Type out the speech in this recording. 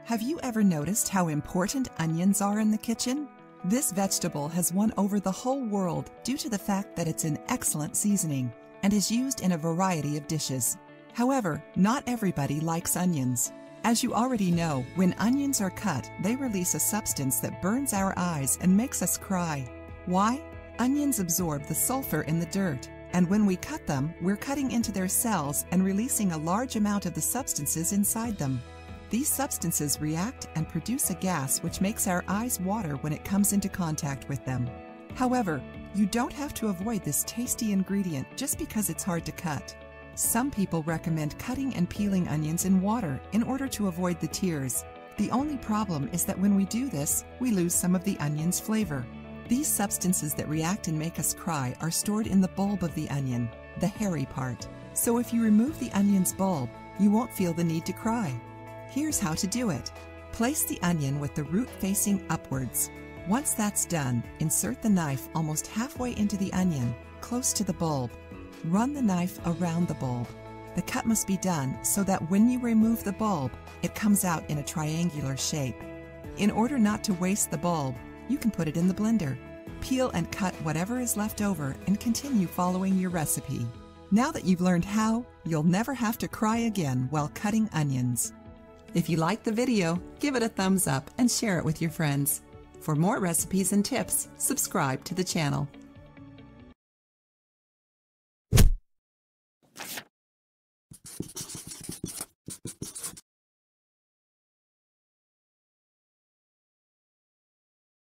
Have you ever noticed how important onions are in the kitchen? This vegetable has won over the whole world due to the fact that it's an excellent seasoning and is used in a variety of dishes. However, not everybody likes onions. As you already know, when onions are cut, they release a substance that burns our eyes and makes us cry. Why? Onions absorb the sulfur in the dirt, and when we cut them, we're cutting into their cells and releasing a large amount of the substances inside them. These substances react and produce a gas which makes our eyes water when it comes into contact with them. However, you don't have to avoid this tasty ingredient just because it's hard to cut. Some people recommend cutting and peeling onions in water in order to avoid the tears. The only problem is that when we do this, we lose some of the onion's flavor. These substances that react and make us cry are stored in the bulb of the onion, the hairy part. So if you remove the onion's bulb, you won't feel the need to cry. Here's how to do it. Place the onion with the root facing upwards. Once that's done, insert the knife almost halfway into the onion, close to the bulb. Run the knife around the bulb. The cut must be done so that when you remove the bulb, it comes out in a triangular shape. In order not to waste the bulb, you can put it in the blender. Peel and cut whatever is left over and continue following your recipe. Now that you've learned how, you'll never have to cry again while cutting onions. If you liked the video, give it a thumbs up and share it with your friends. For more recipes and tips, subscribe to the channel.